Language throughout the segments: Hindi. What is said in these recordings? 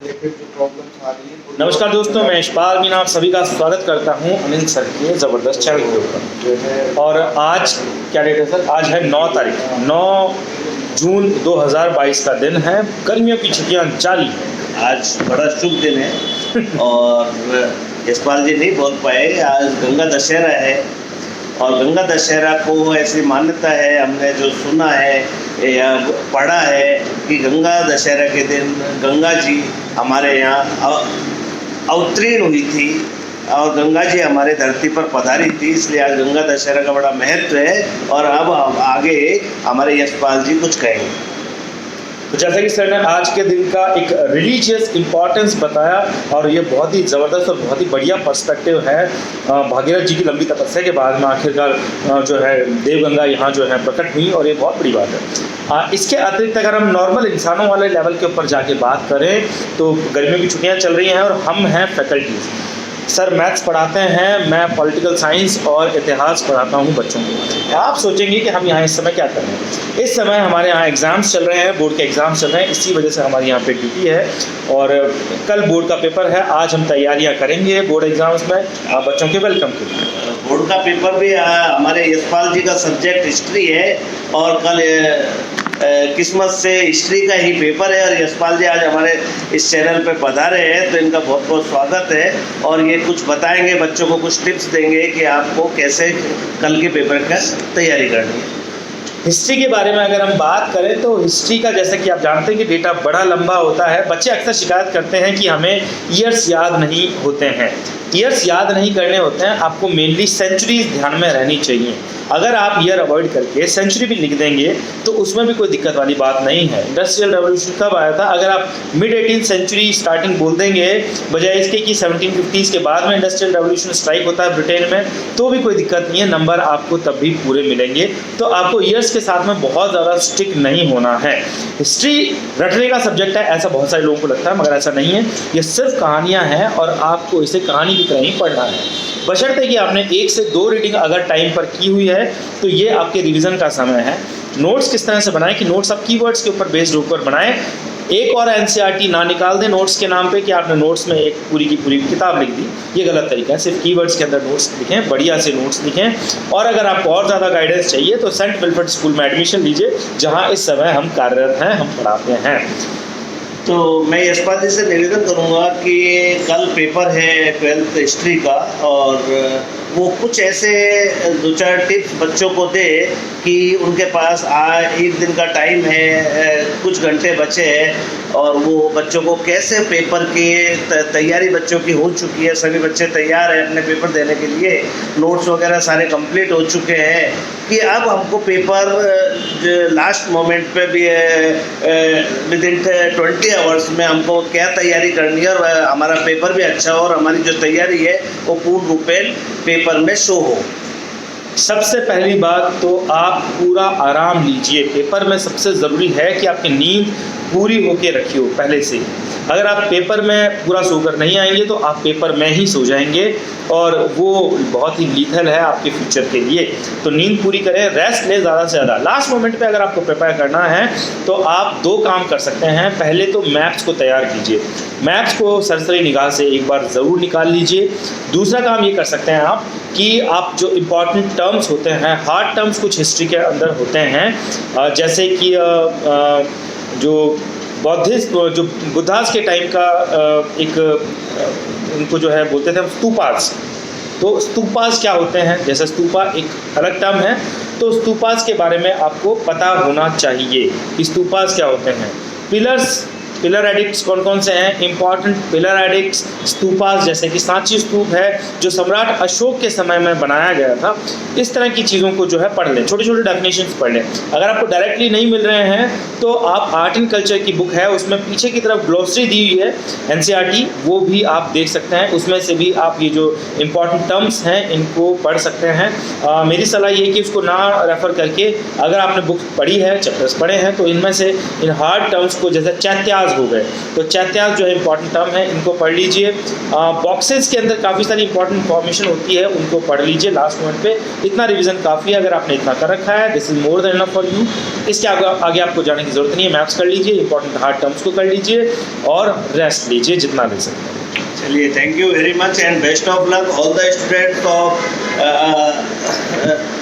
नमस्कार दोस्तों, मैं यशपाल मीना आप सभी का स्वागत करता हूं अनिल सर के ज़बरदस्त चैनल के ऊपर। और आज क्या डेट है सर? आज है 9 जून 2022 का दिन है। गर्मियों की छुट्टियां जारी हैं। आज बड़ा शुभ दिन है और यशपाल जी नहीं बोल पाए, आज गंगा दशहरा है। और गंगा दशहरा को ऐसी मान्यता है, हमने जो सुना है या पढ़ा है कि गंगा दशहरा के दिन गंगा जी हमारे यहाँ अवतीर्ण हुई थी और गंगा जी हमारे धरती पर पधारी थी, इसलिए आज गंगा दशहरा का बड़ा महत्व है। और अब आगे हमारे यशपाल जी कुछ कहेंगे। तो जैसा कि सर ने आज के दिन का एक रिलीजियस इम्पोर्टेंस बताया और ये बहुत ही ज़बरदस्त और बहुत ही बढ़िया पर्सपेक्टिव है। भागीरथ जी की लंबी तपस्या के बाद में आखिरकार जो है देवगंगा यहाँ जो है प्रकट हुई और ये बहुत बड़ी बात है। इसके अतिरिक्त अगर हम नॉर्मल इंसानों वाले लेवल के ऊपर जाके बात करें तो गर्मियों की छुट्टियाँ चल रही हैं और हम हैं फैकल्टीज़। सर मैथ्स पढ़ाते हैं, मैं पॉलिटिकल साइंस और इतिहास पढ़ाता हूँ बच्चों को। आप सोचेंगे कि हम यहाँ इस समय क्या कर रहे हैं। इस समय हमारे यहाँ एग्ज़ाम्स चल रहे हैं, बोर्ड के एग्ज़ाम्स चल रहे हैं, इसी वजह से हमारी यहाँ पे ड्यूटी है और कल बोर्ड का पेपर है। आज हम तैयारियाँ करेंगे बोर्ड एग्ज़ाम्स में आप बच्चों के वेलकम के लिए। बोर्ड का पेपर भी हमारे यशपाल जी का सब्जेक्ट हिस्ट्री है और कल किस्मत से हिस्ट्री का ही पेपर है और यशपाल जी आज हमारे इस चैनल पे पधारे हैं, तो इनका बहुत बहुत स्वागत है। और ये कुछ बताएंगे, बच्चों को कुछ टिप्स देंगे कि आपको कैसे कल के पेपर का तैयारी करनी है। हिस्ट्री के बारे में अगर हम बात करें तो हिस्ट्री का जैसा कि आप जानते हैं कि डेटा बड़ा लंबा होता है। बच्चे अक्सर शिकायत करते हैं कि हमें ईयर्स याद नहीं होते हैं। ईयर्स याद नहीं करने होते हैं, आपको मेनली सेंचुरीज ध्यान में रहनी चाहिए। अगर आप ईयर अवॉइड करके सेंचुरी भी लिख देंगे तो उसमें भी कोई दिक्कत वाली बात नहीं है। इंडस्ट्रियल रेवोल्यूशन कब आया था? अगर आप मिड 18th सेंचुरी स्टार्टिंग बोल देंगे बजाय इसके कि 1750s के बाद में इंडस्ट्रियल रेवोल्यूशन स्ट्राइक होता है ब्रिटेन में, तो भी कोई दिक्कत नहीं है, नंबर आपको तब भी पूरे मिलेंगे। तो आपको ईयर्स के साथ में बहुत ज़्यादा स्टिक नहीं होना है। हिस्ट्री रटने का सब्जेक्ट है ऐसा बहुत सारे लोगों को लगता है, मगर ऐसा नहीं है। ये सिर्फ कहानियाँ हैं और आपको इसे कहानी की तरह ही पढ़ना है। बशर्ते कि आपने 1 से 2 रीडिंग अगर टाइम पर की हुई है तो ये आपके रिवीजन का समय है। नोट्स किस तरह से बनाएं कि नोट्स आप कीवर्ड्स के ऊपर बेस्ड होकर बनाएं। एक और एनसीईआरटी ना निकाल दें नोट्स के नाम पे कि आपने नोट्स में एक पूरी की पूरी किताब लिख दी, ये गलत तरीका है। सिर्फ कीवर्ड्स के अंदर नोट्स लिखें, बढ़िया से नोट्स लिखें। और अगर आपको और ज़्यादा गाइडेंस चाहिए तो सेंट विल्फ्रेड स्कूल में एडमिशन लीजिए, जहाँ इस समय हम कार्यरत हैं, हम पढ़ाते हैं। तो मैं यशपाल जी से निवेदन करूंगा कि कल पेपर है 12th हिस्ट्री का और वो कुछ ऐसे 2-4 टिप्स बच्चों को दे कि उनके पास एक दिन का टाइम है, कुछ घंटे बचे हैं और वो बच्चों को कैसे पेपर की तैयारी बच्चों की हो चुकी है। सभी बच्चे तैयार हैं अपने पेपर देने के लिए, नोट्स वगैरह सारे कंप्लीट हो चुके हैं कि अब हमको पेपर लास्ट मोमेंट पे भी विदिन 20 आवर्स में हमको क्या तैयारी करनी है और हमारा पेपर भी अच्छा हो और हमारी जो तैयारी है वो पूर्ण रूपेण पेपर में शो हो। सबसे पहली बात तो आप पूरा आराम लीजिए। पेपर में सबसे ज़रूरी है कि आपकी नींद पूरी होके रखी हो पहले से। अगर आप पेपर में पूरा सोकर नहीं आएंगे तो आप पेपर में ही सो जाएंगे और वो बहुत ही लीथल है आपके फ्यूचर के लिए। तो नींद पूरी करें, रेस्ट लें ज़्यादा से ज़्यादा। लास्ट मोमेंट पे अगर आपको प्रिपेयर करना है तो आप 2 काम कर सकते हैं। पहले तो मैप्स को तैयार कीजिए, मैप्स को सरसरी निगाह से एक बार ज़रूर निकाल लीजिए। दूसरा काम ये कर सकते हैं आप कि आप जो इम्पॉर्टेंट टर्म्स होते हैं, हार्ड टर्म्स कुछ हिस्ट्री के अंदर होते हैं, जैसे कि जो बौद्धिस्ट जो बुद्धास के टाइम का एक उनको जो है बोलते थे हम स्तूपास। तो स्तूपास क्या होते हैं? जैसे स्तूपा एक अलग टर्म है, तो स्तूपास के बारे में आपको पता होना चाहिए। स्तूपास क्या होते हैं? पिलर्स, पिलर एडिक्ट्स कौन कौन से हैं? इंपॉर्टेंट पिलर एडिक्ट्स स्तूपास जैसे कि सांची स्तूप है जो सम्राट अशोक के समय में बनाया गया था। इस तरह की चीज़ों को जो है पढ़ लें, छोटे छोटे डेफिनेशंस पढ़ लें। अगर आपको डायरेक्टली नहीं मिल रहे हैं तो आप आर्ट एंड कल्चर की बुक है, उसमें पीछे की तरफ ग्लोसरी दी हुई है एनसीईआरटी, वो भी आप देख सकते हैं। उसमें से भी आप ये जो इंपॉर्टेंट टर्म्स हैं इनको पढ़ सकते हैं। मेरी सलाह ये कि उसको ना रेफ़र करके अगर आपने बुक पढ़ी है, चैप्टर्स पढ़े हैं, तो इनमें से इन हार्ड टर्म्स को जैसे चैत्याज चैत्याज हो गए। तो चैत्याज जो है इंपॉर्टेंट टर्म है, इनको पढ़ लीजिए। बॉक्सेस के अंदर काफ़ी सारी इंपॉर्टेंट इन्फॉर्मेशन होती है, उनको पढ़ लीजिए लास्ट मोमेंट पे। इतना रिवीजन काफ़ी है, अगर आपने इतना कर रखा है this is more than enough for you. इसके आगे आपको जाने की ज़रूरत नहीं है। मैथ्स कर लीजिए, इंपॉर्टेंट हार्ड टर्म्स को कर लीजिए और रेस्ट लीजिए जितना ले सकते हैं। चलिए, thank you very much and best of luck all the students of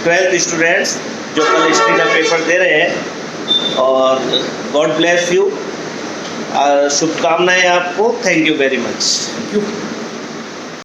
12th students जो कल हिस्ट्री का पेपर दे रहे हैं, और गॉड ब्लेस यू। शुभकामनाएं आपको। Thank you very much. Thank you.